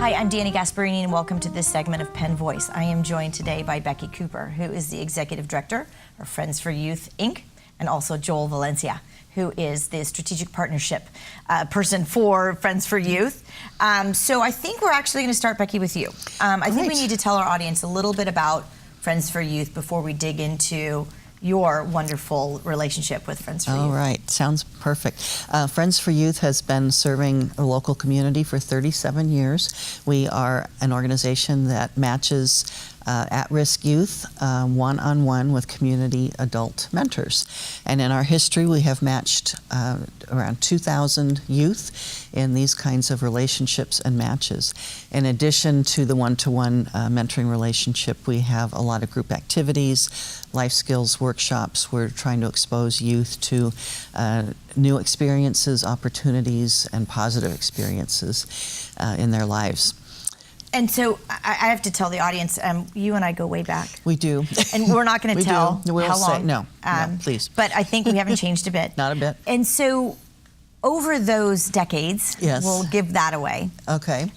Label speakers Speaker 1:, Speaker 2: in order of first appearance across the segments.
Speaker 1: Hi, I'm Dani Gasparini, and welcome to this segment of Penn Voice. I am joined today by Becky Cooper, who is the Executive Director of Friends for Youth, Inc., and also Joel Valencia, who is the Strategic Partnership person for Friends for Youth. So I think we're actually going to start, Becky, with you. I think we need to tell our audience a little bit about Friends for Youth before we dig into your wonderful relationship with Friends for Youth.
Speaker 2: All right, sounds perfect. Friends for Youth has been serving a local community for 37 years. We are an organization that matches at-risk youth one-on-one with community adult mentors. And in our history, we have matched around 2,000 youth in these kinds of relationships and matches. In addition to the one-to-one mentoring relationship, we have a lot of group activities, life skills workshops. We're trying to expose youth to new experiences, opportunities, and positive experiences in their lives.
Speaker 1: And so I have to tell the audience, you and I go way back.
Speaker 2: We do.
Speaker 1: And we're not going to tell how long.
Speaker 2: No, please.
Speaker 1: But I think we haven't changed a bit.
Speaker 2: Not a bit.
Speaker 1: And so over those decades,
Speaker 2: yes,
Speaker 1: we'll give that away.
Speaker 2: Okay.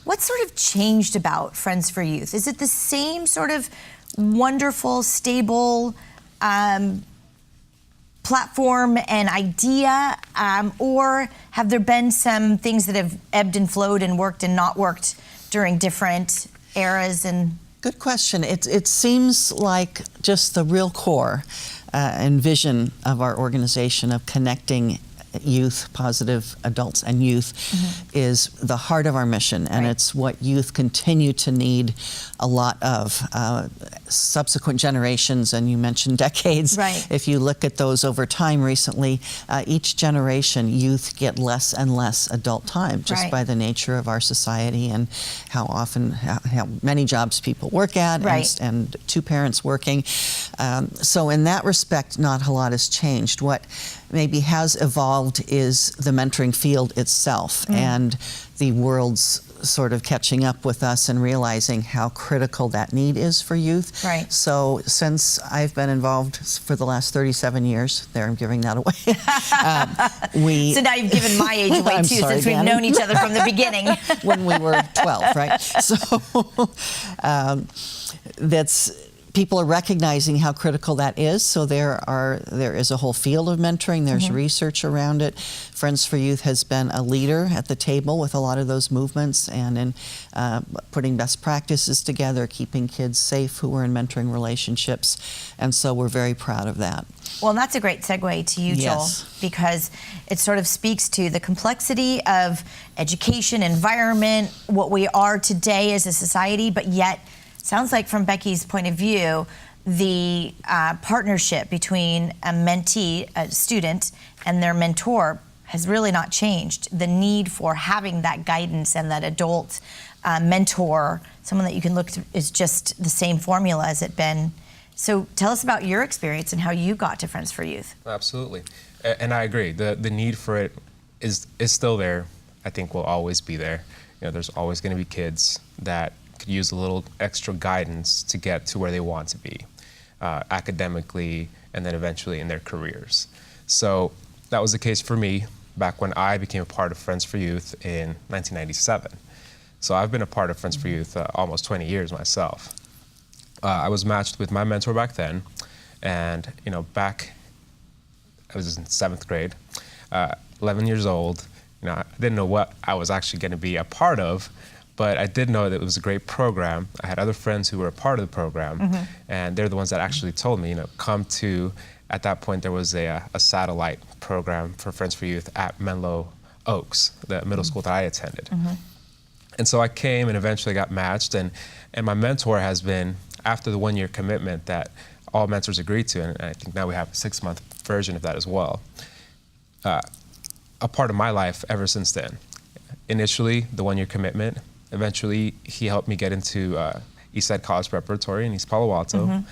Speaker 1: What sort of changed about Friends for Youth? Is it the same sort of wonderful, stable platform and idea, or have there been some things that have ebbed and flowed and worked and not worked during different eras? And
Speaker 2: good question. It seems like just the real core and vision of our organization of connecting youth, positive adults and youth, is the heart of our mission, and it's what youth continue to need a lot of. Subsequent generations, and you mentioned decades, if you look at those over time recently, each generation, youth get less and less adult time just by the nature of our society and how often, how many jobs people work at, and two parents working. So in that respect, not a lot has changed. What maybe has evolved is the mentoring field itself and the world's sort of catching up with us and realizing how critical that need is for youth. So since I've been involved for the last 37 years, there I'm giving that away.
Speaker 1: So now you've given my age away too, since we've known each other from the beginning.
Speaker 2: When we were 12, right? So people are recognizing how critical that is. So there is a whole field of mentoring. There's research around it. Friends for Youth has been a leader at the table with a lot of those movements and in putting best practices together, keeping kids safe who are in mentoring relationships. And so we're very proud of that.
Speaker 1: Well, and that's a great segue to you, Joel, because it sort of speaks to the complexity of education, environment, what we are today as a society, but yet sounds like from Becky's point of view, the partnership between a mentee, a student, and their mentor has really not changed. The need for having that guidance and that adult mentor, someone that you can look to, is just the same formula as it been. So tell us about your experience and how you got to Friends for Youth.
Speaker 3: Absolutely. And I agree. The need for it is still there. I think will always be there. You know, there's always going to be kids that could use a little extra guidance to get to where they want to be, academically, and then eventually in their careers. So that was the case for me back when I became a part of Friends for Youth in 1997. So I've been a part of Friends for Youth almost 20 years myself. I was matched with my mentor back then, and I was in 7th grade, 11 years old. I didn't know what I was actually going to be a part of, but I did know that it was a great program. I had other friends who were a part of the program, and they're the ones that actually told me, come to, at that point there was a satellite program for Friends for Youth at Menlo Oaks, the middle school that I attended. And so I came and eventually got matched, and my mentor has been, after the 1-year commitment that all mentors agreed to, and I think now we have a 6-month version of that as well, a part of my life ever since then. Initially, the 1-year commitment. Eventually, he helped me get into Eastside College Preparatory in East Palo Alto,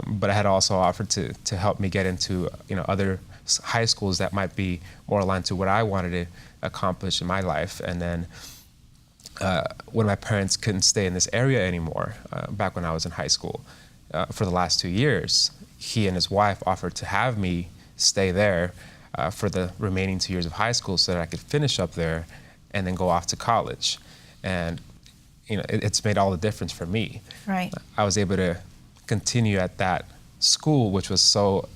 Speaker 3: but I had also offered to help me get into other high schools that might be more aligned to what I wanted to accomplish in my life. And then when my parents couldn't stay in this area anymore, back when I was in high school, for the last 2 years, he and his wife offered to have me stay there for the remaining 2 years of high school so that I could finish up there and then go off to college. And it's made all the difference for me.
Speaker 1: Right.
Speaker 3: I was able to continue at that school, which was so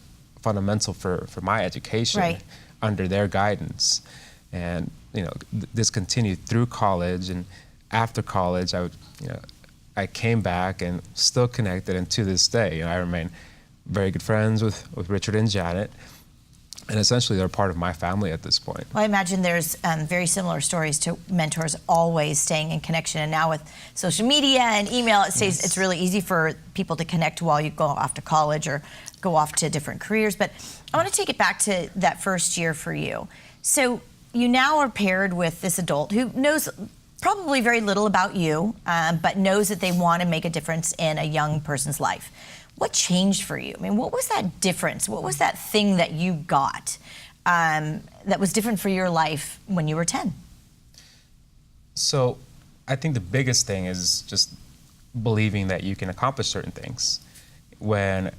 Speaker 3: fundamental for my education,
Speaker 1: right,
Speaker 3: under their guidance. And this continued through college, and after college, I came back and still connected, and to this day, I remain very good friends with Richard and Janet. And essentially, they're part of my family at this point.
Speaker 1: Well, I imagine there's very similar stories to mentors always staying in connection. And now with social media and email, it's really easy for people to connect while you go off to college or go off to different careers. But I want to take it back to that first year for you. So you now are paired with this adult who knows probably very little about you, but knows that they want to make a difference in a young person's life. What changed for you? I mean, what was that difference? What was that thing that you got that was different for your life when you were 10?
Speaker 3: So I think the biggest thing is just believing that you can accomplish certain things. When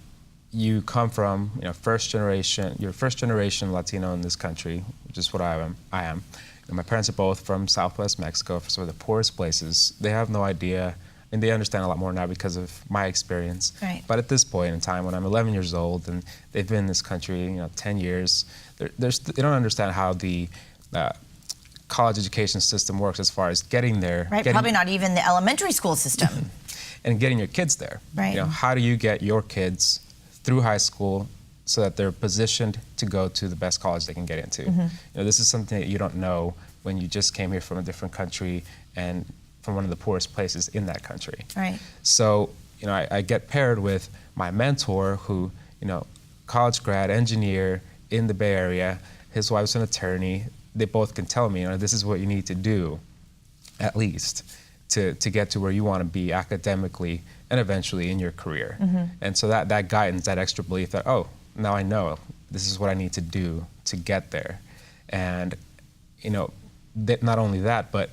Speaker 3: you come from, you're first generation Latino in this country, which is what I am. My parents are both from Southwest Mexico, from some of the poorest places. They have no idea. And they understand a lot more now because of my experience.
Speaker 1: Right.
Speaker 3: But at this point in time, when I'm 11 years old and they've been in this country, 10 years, they don't understand how the college education system works as far as getting there.
Speaker 1: Right. Probably not even the elementary school system.
Speaker 3: And getting your kids there.
Speaker 1: Right.
Speaker 3: How do you get your kids through high school so that they're positioned to go to the best college they can get into?
Speaker 1: Mm-hmm.
Speaker 3: This is something that you don't know when you just came here from a different country and from one of the poorest places in that country.
Speaker 1: Right.
Speaker 3: So, I get paired with my mentor who, college grad, engineer in the Bay Area. His wife's an attorney. They both can tell me, this is what you need to do, at least, to get to where you want to be academically and eventually in your career.
Speaker 1: Mm-hmm.
Speaker 3: And so that guidance, that extra belief that, now I know this is what I need to do to get there. And, not only that, but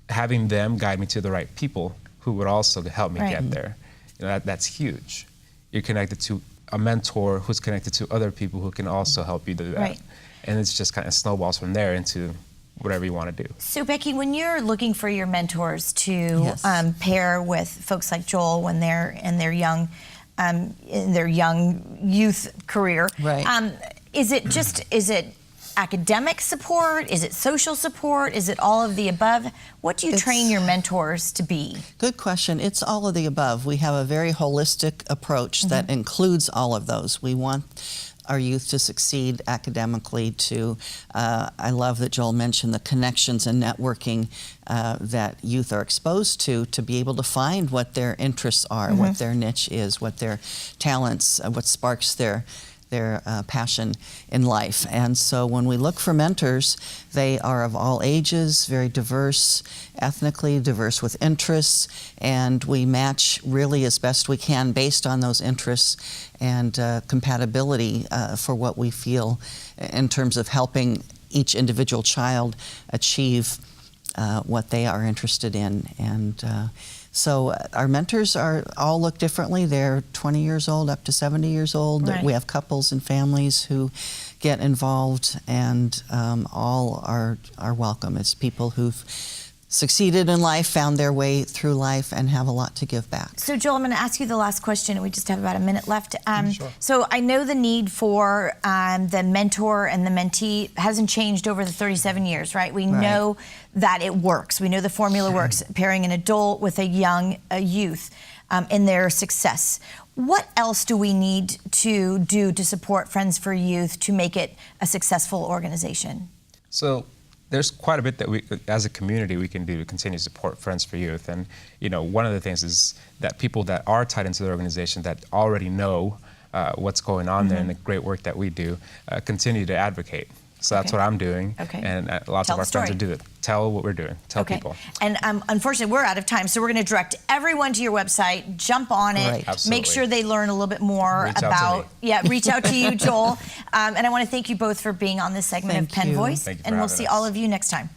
Speaker 3: having them guide me to the right people who would also help me get there. That's huge. You're connected to a mentor who's connected to other people who can also help you do that.
Speaker 1: Right.
Speaker 3: And it's just kind of snowballs from there into whatever you want to do.
Speaker 1: So Becky, when you're looking for your mentors to pair with folks like Joel when they're in their young youth career,
Speaker 2: right.
Speaker 1: Is it academic support? Is it social support? Is it all of the above? What do you train your mentors to be?
Speaker 2: Good question. It's all of the above. We have a very holistic approach that includes all of those. We want our youth to succeed academically, I love that Joel mentioned the connections and networking that youth are exposed to be able to find what their interests are, what their niche is, what their talents, what sparks their passion in life. And so when we look for mentors, they are of all ages, very diverse, ethnically diverse with interests, and we match really as best we can based on those interests and compatibility for what we feel in terms of helping each individual child achieve what they are interested in. And so our mentors all look differently. They're 20 years old up to 70 years old.
Speaker 1: Right.
Speaker 2: We have couples and families who get involved, and all are welcome. It's people who've succeeded in life, found their way through life, and have a lot to give back.
Speaker 1: So Joel, I'm going to ask you the last question, and we just have about a minute left.
Speaker 3: Sure.
Speaker 1: So I know the need for the mentor and the mentee hasn't changed over the 37 years, right? We know that it works. We know the formula works, pairing an adult with a youth in their success. What else do we need to do to support Friends for Youth to make it a successful organization?
Speaker 3: So there's quite a bit that we, as a community, we can do to continue to support Friends for Youth. And, one of the things is that people that are tied into the organization that already know what's going on there and the great work that we do, continue to advocate. So that's what I'm doing.
Speaker 1: Okay.
Speaker 3: And lots of our friends are doing it. Tell what we're doing. Tell people.
Speaker 1: And unfortunately, we're out of time, so we're going to direct everyone to your website. Jump on it.
Speaker 2: Right.
Speaker 3: Absolutely.
Speaker 1: Make sure they learn a little bit more
Speaker 3: Reach out
Speaker 1: about.
Speaker 3: to me.
Speaker 1: Reach out to you, Joel. And I want to thank you both for being on this segment of Penn Voice.
Speaker 3: Thank you for
Speaker 1: and we'll
Speaker 3: having
Speaker 1: see
Speaker 3: us.
Speaker 1: all of you next time.